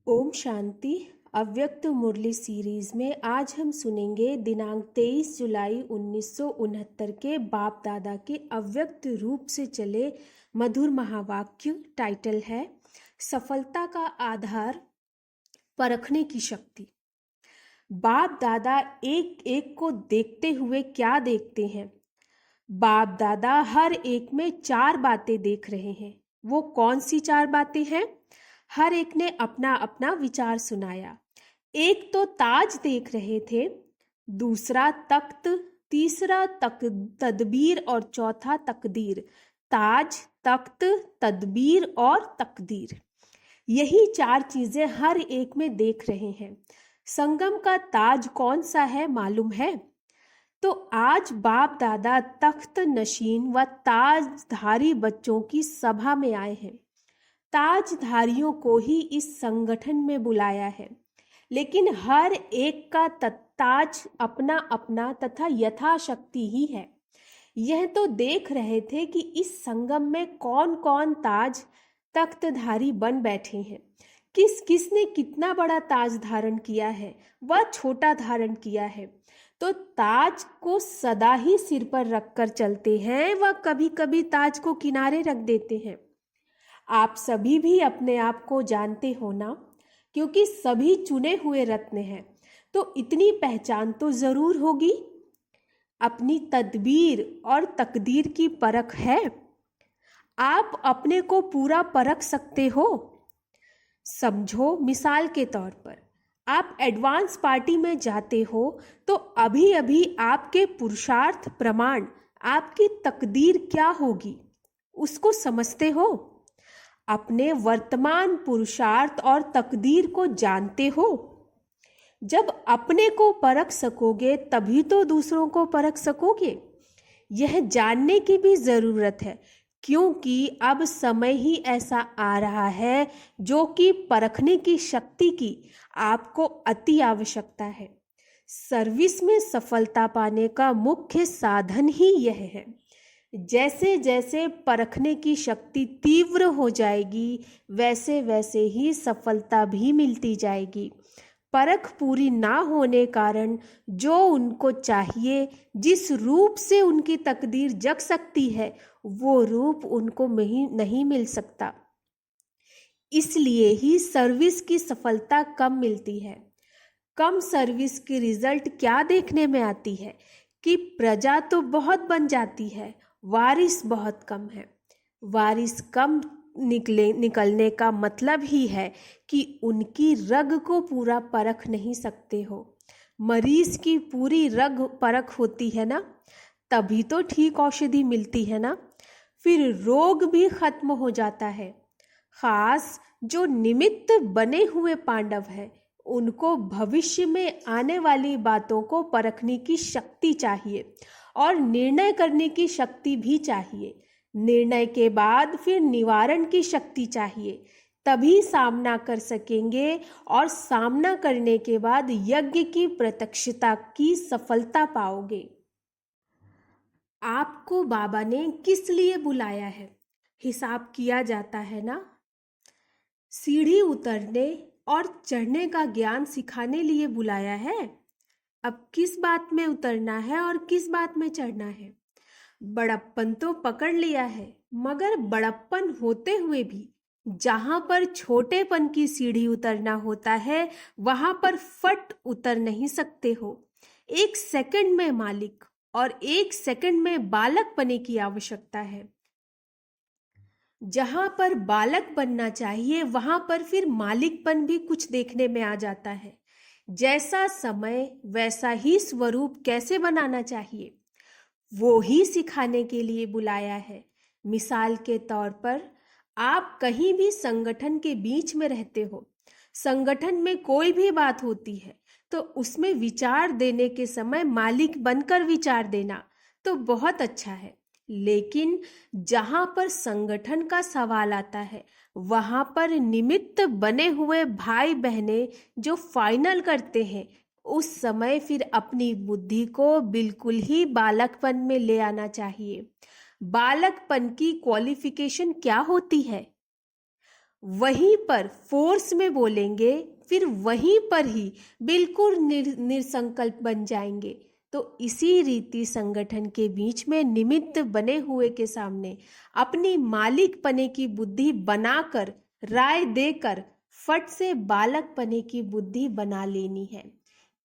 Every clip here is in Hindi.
ओम शांति। अव्यक्त मुरली सीरीज में आज हम सुनेंगे दिनांक 23 जुलाई 1969 के बाप दादा के अव्यक्त रूप से चले मधुर महावाक्य। टाइटल है सफलता का आधार परखने की शक्ति। बाप दादा एक एक को देखते हुए क्या देखते हैं? बाप दादा हर एक में 4 बातें देख रहे हैं। वो कौन सी 4 बातें हैं? हर एक ने अपना अपना विचार सुनाया। एक तो ताज देख रहे थे, दूसरा तख्त, तीसरा तदबीर और चौथा तकदीर। ताज, तख्त, तदबीर और तकदीर, यही 4 चीजें हर एक में देख रहे हैं। संगम का ताज कौन सा है मालूम है? तो आज बाप दादा तख्त नशीन व ताजधारी बच्चों की सभा में आए हैं। ताजधारियों को ही इस संगठन में बुलाया है, लेकिन हर एक का ताज अपना अपना तथा यथाशक्ति ही है। यह तो देख रहे थे कि इस संगम में कौन कौन ताज तख्तधारी बन बैठे हैं। किस किसने कितना बड़ा ताज धारण किया है व छोटा धारण किया है। तो ताज को सदा ही सिर पर रखकर चलते हैं व कभी कभी ताज को किनारे रख देते हैं। आप सभी भी अपने आप को जानते हो ना, क्योंकि सभी चुने हुए रत्न हैं, तो इतनी पहचान तो जरूर होगी। अपनी तदबीर और तकदीर की परख है। आप अपने को पूरा परख सकते हो। समझो, मिसाल के तौर पर आप एडवांस पार्टी में जाते हो तो अभी अभी आपके पुरुषार्थ प्रमाण आपकी तकदीर क्या होगी उसको समझते हो। अपने वर्तमान पुरुषार्थ और तकदीर को जानते हो। जब अपने को परख सकोगे तभी तो दूसरों को परख सकोगे। यह जानने की भी जरूरत है, क्योंकि अब समय ही ऐसा आ रहा है जो कि परखने की शक्ति की आपको अति आवश्यकता है। सर्विस में सफलता पाने का मुख्य साधन ही यह है। जैसे जैसे परखने की शक्ति तीव्र हो जाएगी, वैसे वैसे ही सफलता भी मिलती जाएगी। परख पूरी ना होने कारण जो उनको चाहिए, जिस रूप से उनकी तकदीर जग सकती है, वो रूप उनको नहीं मिल सकता। इसलिए ही सर्विस की सफलता कम मिलती है। कम सर्विस की रिजल्ट क्या देखने में आती है कि प्रजा तो बहुत बन जाती है, वारिस बहुत कम है। वारिस कम निकलने का मतलब ही है कि उनकी रग को पूरा परख नहीं सकते हो। मरीज की पूरी रग परख होती है ना, तभी तो ठीक औषधि मिलती है ना, फिर रोग भी खत्म हो जाता है। खास जो निमित्त बने हुए पांडव हैं, उनको भविष्य में आने वाली बातों को परखने की शक्ति चाहिए और निर्णय करने की शक्ति भी चाहिए। निर्णय के बाद फिर निवारण की शक्ति चाहिए, तभी सामना कर सकेंगे और सामना करने के बाद यज्ञ की प्रत्यक्षता की सफलता पाओगे। आपको बाबा ने किस लिए बुलाया है? हिसाब किया जाता है ना। सीढ़ी उतरने और चढ़ने का ज्ञान सिखाने लिए बुलाया है। अब किस बात में उतरना है और किस बात में चढ़ना है? बड़प्पन तो पकड़ लिया है, मगर बड़प्पन होते हुए भी जहां पर छोटेपन की सीढ़ी उतरना होता है, वहां पर फट उतर नहीं सकते हो। 1 सेकंड में मालिक और 1 सेकंड में बालक बनने की आवश्यकता है। जहां पर बालक बनना चाहिए, वहां पर फिर मालिकपन भी कुछ देखने में आ जाता है। जैसा समय वैसा ही स्वरूप कैसे बनाना चाहिए, वो ही सिखाने के लिए बुलाया है। मिसाल के तौर पर आप कहीं भी संगठन के बीच में रहते हो, संगठन में कोई भी बात होती है तो उसमें विचार देने के समय मालिक बनकर विचार देना तो बहुत अच्छा है, लेकिन जहां पर संगठन का सवाल आता है, वहां पर निमित्त बने हुए भाई बहनें जो फाइनल करते हैं, उस समय फिर अपनी बुद्धि को बिल्कुल ही बालकपन में ले आना चाहिए। बालकपन की क्वालिफिकेशन क्या होती है? वहीं पर फोर्स में बोलेंगे, फिर वहीं पर ही बिल्कुल निसंकल्प बन जाएंगे। तो इसी रीति संगठन के बीच में निमित्त बने हुए के सामने अपनी मालिक पने की बुद्धि बनाकर, राय देकर फट से बालक पने की बुद्धि बना लेनी है।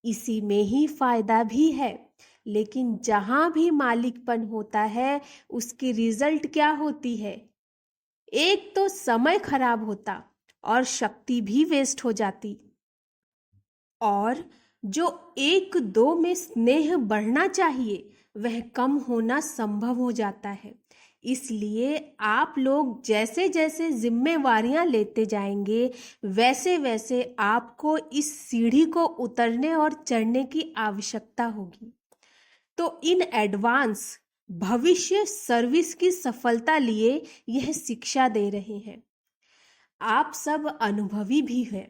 इसी में ही फायदा भी है। लेकिन जहां भी मालिकपन होता है उसकी रिजल्ट क्या होती है? एक तो समय खराब होता और शक्ति भी वेस्ट हो जाती, और जो एक दो में स्नेह बढ़ना चाहिए वह कम होना संभव हो जाता है। इसलिए आप लोग जैसे जैसे जिम्मेवारियां लेते जाएंगे वैसे वैसे आपको इस सीढ़ी को उतरने और चढ़ने की आवश्यकता होगी। तो इन एडवांस भविष्य सर्विस की सफलता लिए यह शिक्षा दे रहे हैं। आप सब अनुभवी भी हैं।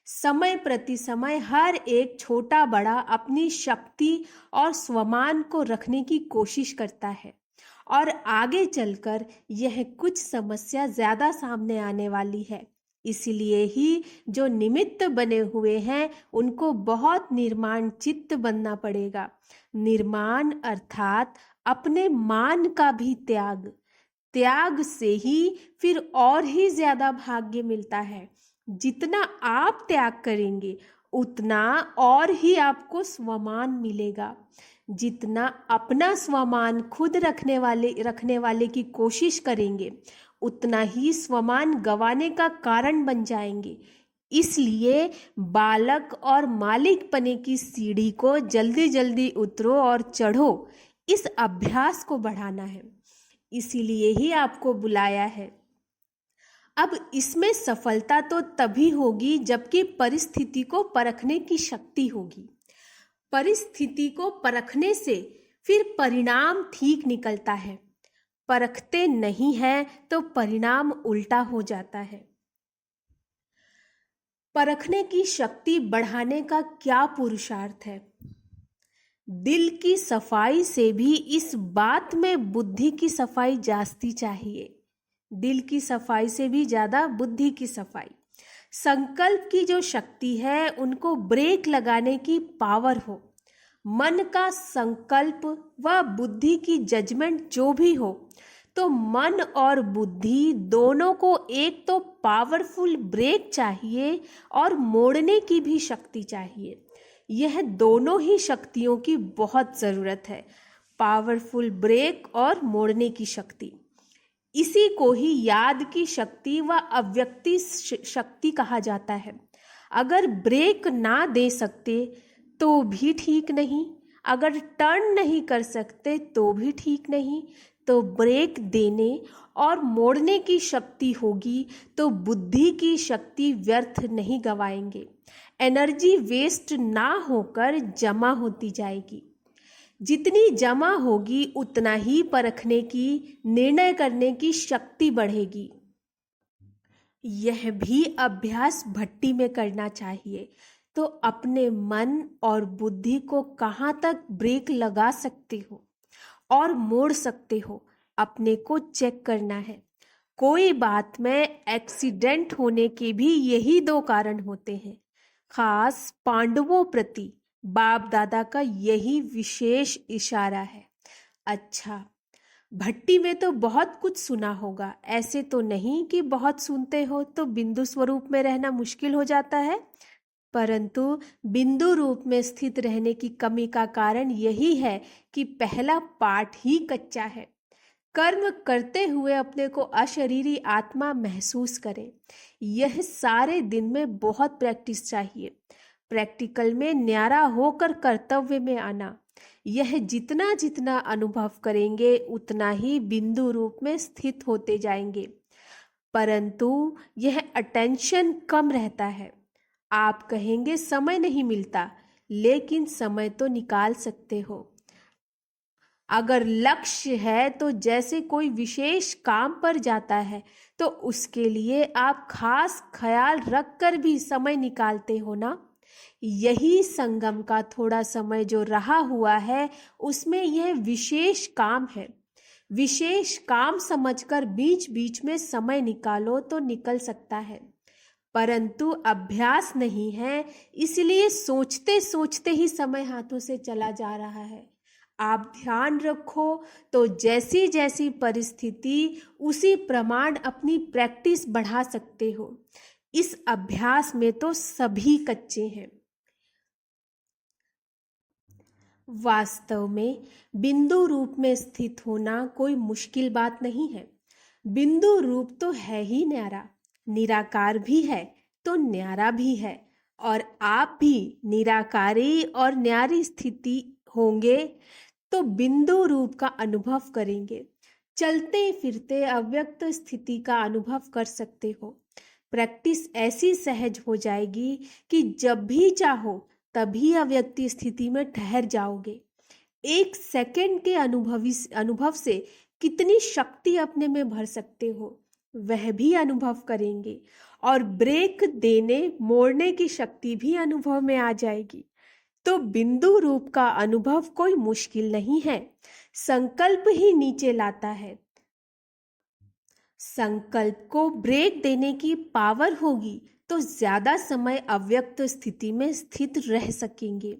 समय प्रति समय हर एक छोटा बड़ा अपनी शक्ति और स्वमान को रखने की कोशिश करता है, और आगे चलकर यह कुछ समस्या ज्यादा सामने आने वाली है। इसलिए ही जो निमित्त बने हुए हैं उनको बहुत निर्माण चित्त बनना पड़ेगा। निर्माण अर्थात अपने मान का भी त्याग। त्याग से ही फिर और ही ज्यादा भाग्य मिलता है। जितना आप त्याग करेंगे उतना और ही आपको स्वमान मिलेगा। जितना अपना स्वमान खुद रखने वाले की कोशिश करेंगे उतना ही स्वमान गंवाने का कारण बन जाएंगे। इसलिए बालक और मालिक पने की सीढ़ी को जल्दी जल्दी उतरो और चढ़ो। इस अभ्यास को बढ़ाना है, इसीलिए ही आपको बुलाया है। अब इसमें सफलता तो तभी होगी जबकि परिस्थिति को परखने की शक्ति होगी। परिस्थिति को परखने से फिर परिणाम ठीक निकलता है। परखते नहीं है तो परिणाम उल्टा हो जाता है। परखने की शक्ति बढ़ाने का क्या पुरुषार्थ है? दिल की सफाई से भी इस बात में बुद्धि की सफाई जास्ती चाहिए। दिल की सफाई से भी ज्यादा बुद्धि की सफाई। संकल्प की जो शक्ति है उनको ब्रेक लगाने की पावर हो। मन का संकल्प व बुद्धि की जजमेंट जो भी हो, तो मन और बुद्धि दोनों को एक तो पावरफुल ब्रेक चाहिए और मोड़ने की भी शक्ति चाहिए। यह दोनों ही शक्तियों की बहुत जरूरत है, पावरफुल ब्रेक और मोड़ने की शक्ति। इसी को ही याद की शक्ति व अव्यक्ति शक्ति कहा जाता है। अगर ब्रेक ना दे सकते तो भी ठीक नहीं, अगर टर्न नहीं कर सकते तो भी ठीक नहीं, तो ब्रेक देने और मोड़ने की शक्ति होगी तो बुद्धि की शक्ति व्यर्थ नहीं गवाएंगे। एनर्जी वेस्ट ना होकर जमा होती जाएगी। जितनी जमा होगी उतना ही परखने की, निर्णय करने की शक्ति बढ़ेगी। यह भी अभ्यास भट्टी में करना चाहिए। तो अपने मन और बुद्धि को कहाँ तक ब्रेक लगा सकते हो और मोड़ सकते हो, अपने को चेक करना है। कोई बात में एक्सीडेंट होने के भी यही दो कारण होते हैं। खास पांडवों प्रति बाप दादा का यही विशेष इशारा है। अच्छा, भट्टी में तो बहुत कुछ सुना होगा, ऐसे तो नहीं कि बहुत सुनते हो तो बिंदु स्वरूप में रहना मुश्किल हो जाता है। परंतु बिंदु रूप में स्थित रहने की कमी का कारण यही है कि पहला पाठ ही कच्चा है। कर्म करते हुए अपने को अशरीरी आत्मा महसूस करें। यह सारे दिन में बहुत प्रैक्टिस चाहिए। प्रैक्टिकल में न्यारा होकर कर्तव्य में आना। यह जितना जितना अनुभव करेंगे उतना ही बिंदु रूप में स्थित होते जाएंगे। परंतु यह अटेंशन कम रहता है। आप कहेंगे समय नहीं मिलता, लेकिन समय तो निकाल सकते हो। अगर लक्ष्य है तो जैसे कोई विशेष काम पर जाता है तो उसके लिए आप खास ख्याल रखकर भी समय निकालते हो ना। यही संगम का थोड़ा समय जो रहा हुआ है उसमें यह विशेष काम है। विशेष काम समझकर बीच बीच में समय निकालो तो निकल सकता है, परंतु अभ्यास नहीं है, इसलिए सोचते सोचते ही समय हाथों से चला जा रहा है। आप ध्यान रखो तो जैसी जैसी परिस्थिति उसी प्रमाण अपनी प्रैक्टिस बढ़ा सकते हो। इस अभ्यास में तो सभी कच्चे हैं। वास्तव में बिंदु रूप में स्थित होना कोई मुश्किल बात नहीं है। बिंदु रूप तो है ही न्यारा, निराकार भी है तो न्यारा भी है, और आप भी निराकारी और न्यारी स्थिति होंगे तो बिंदु रूप का अनुभव करेंगे। चलते फिरते अव्यक्त स्थिति का अनुभव कर सकते हो। प्रैक्टिस ऐसी सहज हो जाएगी कि जब भी चाहो तभी अव्यक्त स्थिति में ठहर जाओगे। 1 सेकंड के अनुभव से कितनी शक्ति अपने में भर सकते हो वह भी अनुभव करेंगे, और ब्रेक देने मोड़ने की शक्ति भी अनुभव में आ जाएगी। तो बिंदु रूप का अनुभव कोई मुश्किल नहीं है, संकल्प ही नीचे लाता है। संकल्प को ब्रेक देने की पावर होगी तो ज्यादा समय अव्यक्त स्थिति में स्थित रह सकेंगे।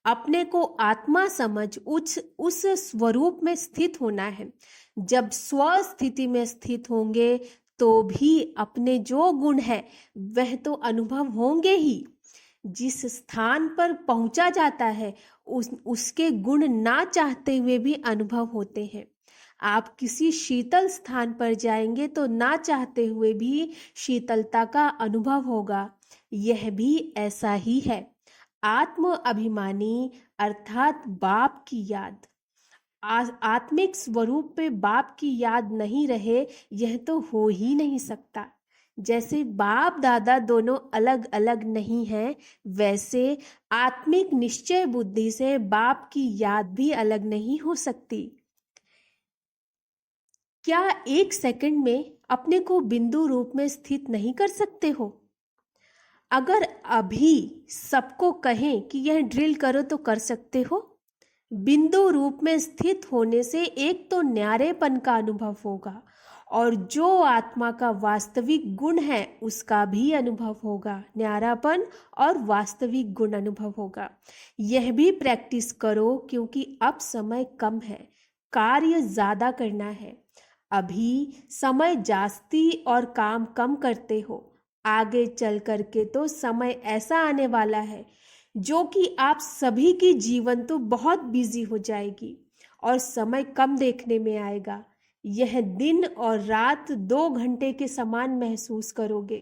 अपने को आत्मा समझ उस स्वरूप में स्थित होना है। जब स्व स्थिति में स्थित होंगे तो भी अपने जो गुण है वह तो अनुभव होंगे ही। जिस स्थान पर पहुंचा जाता है उसके गुण ना चाहते हुए भी अनुभव होते हैं। आप किसी शीतल स्थान पर जाएंगे तो ना चाहते हुए भी शीतलता का अनुभव होगा। यह भी ऐसा ही है। आत्म अभिमानी अर्थात बाप की याद, आत्मिक स्वरूप पे बाप की याद नहीं रहे यह तो हो ही नहीं सकता। जैसे बाप दादा दोनों अलग अलग नहीं हैं, वैसे आत्मिक निश्चय बुद्धि से बाप की याद भी अलग नहीं हो सकती। क्या 1 सेकंड में अपने को बिंदु रूप में स्थित नहीं कर सकते हो? अगर अभी सबको कहें कि यह ड्रिल करो तो कर सकते हो? बिंदु रूप में स्थित होने से एक तो न्यारेपन का अनुभव होगा, और जो आत्मा का वास्तविक गुण है उसका भी अनुभव होगा। न्यारापन और वास्तविक गुण अनुभव होगा। यह भी प्रैक्टिस करो, क्योंकि अब समय कम है, कार्य ज्यादा करना है। अभी समय जास्ती और काम कम करते हो। आगे चल करके तो समय ऐसा आने वाला है जो कि आप सभी की जीवन तो बहुत बिजी हो जाएगी और समय कम देखने में आएगा। यह दिन और रात 2 घंटे के समान महसूस करोगे।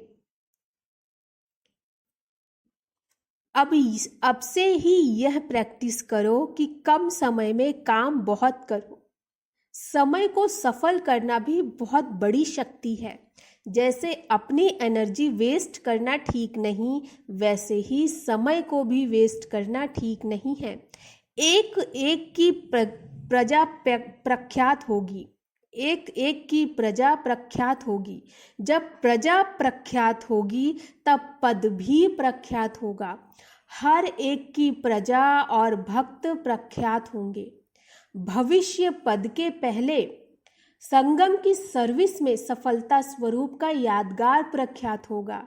अब से ही यह प्रैक्टिस करो कि कम समय में काम बहुत करो। समय को सफल करना भी बहुत बड़ी शक्ति है। जैसे अपनी एनर्जी वेस्ट करना ठीक नहीं, वैसे ही समय को भी वेस्ट करना ठीक नहीं है। एक एक की प्रजा प्रख्यात होगी, एक एक की प्रजा प्रख्यात होगी। जब प्रजा प्रख्यात होगी तब पद भी प्रख्यात होगा। हर एक की प्रजा और भक्त प्रख्यात होंगे। भविष्य पद के पहले संगम की सर्विस में सफलता स्वरूप का यादगार प्रख्यात होगा।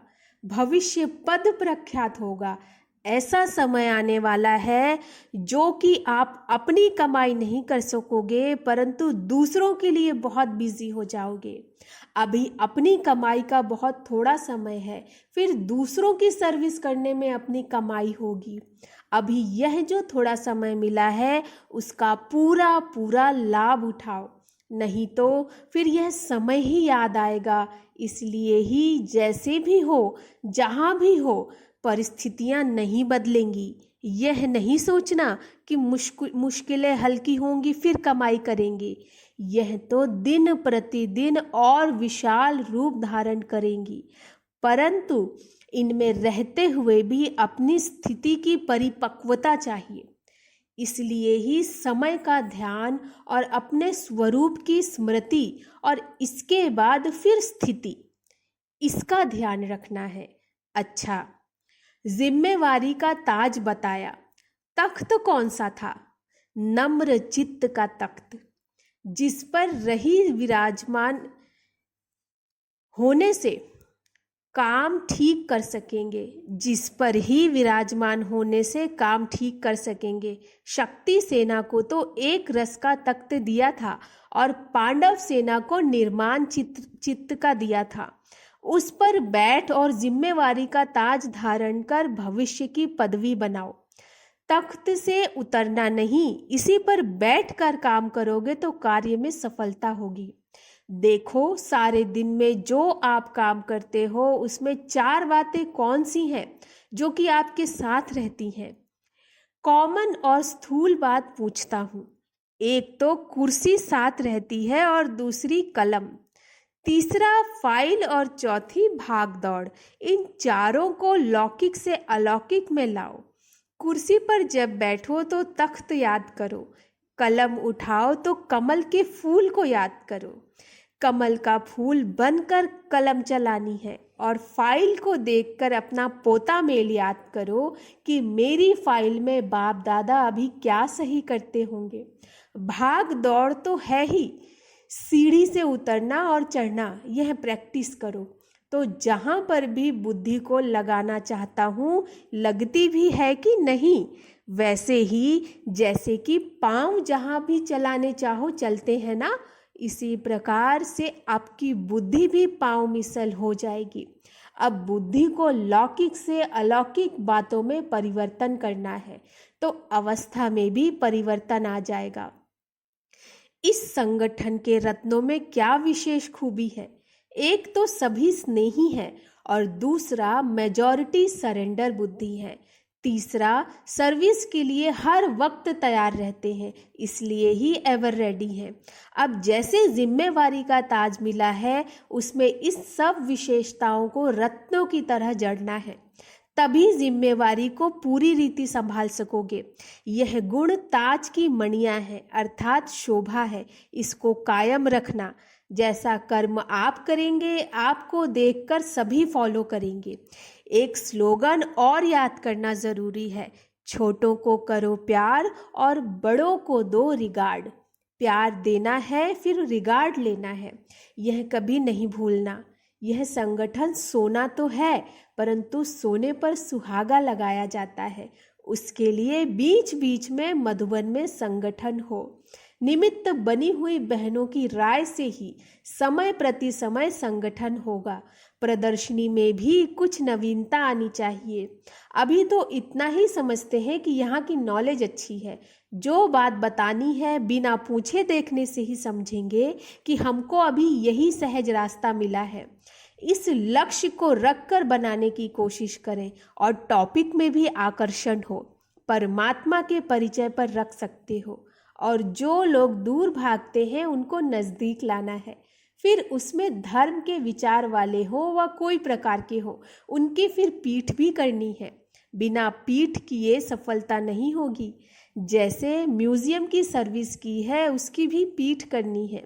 भविष्य पद प्रख्यात होगा। ऐसा समय आने वाला है जो कि आप अपनी कमाई नहीं कर सकोगे, परंतु दूसरों के लिए बहुत बिजी हो जाओगे। अभी अपनी कमाई का बहुत थोड़ा समय है, फिर दूसरों की सर्विस करने में अपनी कमाई होगी। अभी यह जो थोड़ा समय मिला है उसका पूरा पूरा लाभ उठाओ, नहीं तो फिर यह समय ही याद आएगा। इसलिए ही जैसे भी हो, जहां भी हो, परिस्थितियां नहीं बदलेंगी। यह नहीं सोचना कि मुश्किलें हल्की होंगी फिर कमाई करेंगे। यह तो दिन प्रतिदिन और विशाल रूप धारण करेंगी, परंतु इनमें रहते हुए भी अपनी स्थिति की परिपक्वता चाहिए। इसलिए ही समय का ध्यान और अपने स्वरूप की स्मृति और इसके बाद फिर स्थिति, इसका ध्यान रखना है। अच्छा, जिम्मेवारी का ताज बताया। तख्त कौन सा था? नम्र चित्त का तख्त। जिस पर रही विराजमान होने से काम ठीक कर सकेंगे, जिस पर ही विराजमान होने से काम ठीक कर सकेंगे। शक्ति सेना को तो एक रस का तख्त दिया था और पांडव सेना को निर्माण चित्त का दिया था। उस पर बैठ और जिम्मेवारी का ताज धारण कर भविष्य की पदवी बनाओ। तख्त से उतरना नहीं, इसी पर बैठकर काम करोगे तो कार्य में सफलता होगी। देखो, सारे दिन में जो आप काम करते हो उसमें 4 बातें कौन सी हैं जो कि आपके साथ रहती हैं। कॉमन और स्थूल बात पूछता हूँ। एक तो कुर्सी साथ रहती है और दूसरी कलम, तीसरा फाइल और चौथी भाग दौड़। इन चारों को लौकिक से अलौकिक में लाओ। कुर्सी पर जब बैठो तो तख्त याद करो, कलम उठाओ तो कमल के फूल को याद करो। कमल का फूल बनकर कलम चलानी है और फाइल को देखकर अपना पोता मेल याद करो कि मेरी फाइल में बाप दादा अभी क्या सही करते होंगे। भाग दौड़ तो है ही, सीढ़ी से उतरना और चढ़ना, यह प्रैक्टिस करो। तो जहाँ पर भी बुद्धि को लगाना चाहता हूँ, लगती भी है कि नहीं। वैसे ही जैसे कि पाँव जहाँ भी चलाने चाहो चलते हैं ना, इसी प्रकार से आपकी बुद्धि भी पाँव मिसल हो जाएगी। अब बुद्धि को लौकिक से अलौकिक बातों में परिवर्तन करना है तो अवस्था में भी परिवर्तन आ जाएगा। इस संगठन के रत्नों में क्या विशेष खूबी है? एक तो सभी स्नेही है और दूसरा मेजॉरिटी सरेंडर बुद्धि है। तीसरा, सर्विस के लिए हर वक्त तैयार रहते हैं, इसलिए ही एवर रेडी हैं। अब जैसे जिम्मेवारी का ताज मिला है, उसमें इस सब विशेषताओं को रत्नों की तरह जड़ना है, तभी जिम्मेवारी को पूरी रीति संभाल सकोगे। यह गुण ताज की मणियां है, अर्थात शोभा है। इसको कायम रखना। जैसा कर्म आप करेंगे, आपको देखकर सभी फॉलो करेंगे। एक स्लोगन और याद करना जरूरी है, छोटों को करो प्यार और बड़ों को दो रिगार्ड। प्यार देना है फिर रिगार्ड लेना है, यह कभी नहीं भूलना। यह संगठन सोना तो है, परंतु सोने पर सुहागा लगाया जाता है। उसके लिए बीच बीच में मधुबन में संगठन हो। निमित्त बनी हुई बहनों की राय से ही समय प्रति समय संगठन होगा। प्रदर्शनी में भी कुछ नवीनता आनी चाहिए। अभी तो इतना ही समझते हैं कि यहाँ की नॉलेज अच्छी है। जो बात बतानी है बिना पूछे देखने से ही समझेंगे कि हमको अभी यही सहज रास्ता मिला है। इस लक्ष्य को रखकर बनाने की कोशिश करें और टॉपिक में भी आकर्षण हो। परमात्मा के परिचय पर रख सकते हो और जो लोग दूर भागते हैं उनको नजदीक लाना है। फिर उसमें धर्म के विचार वाले हो व कोई प्रकार के हो, उनकी फिर पीठ भी करनी है। बिना पीठ किए सफलता नहीं होगी। जैसे म्यूजियम की सर्विस की है, उसकी भी पीठ करनी है।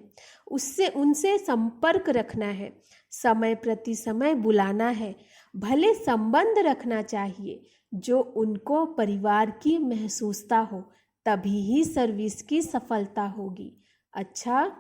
उससे उनसे संपर्क रखना है, समय प्रति समय बुलाना है। भले संबंध रखना चाहिए जो उनको परिवार की महसूसता हो, तभी ही सर्विस की सफलता होगी। अच्छा।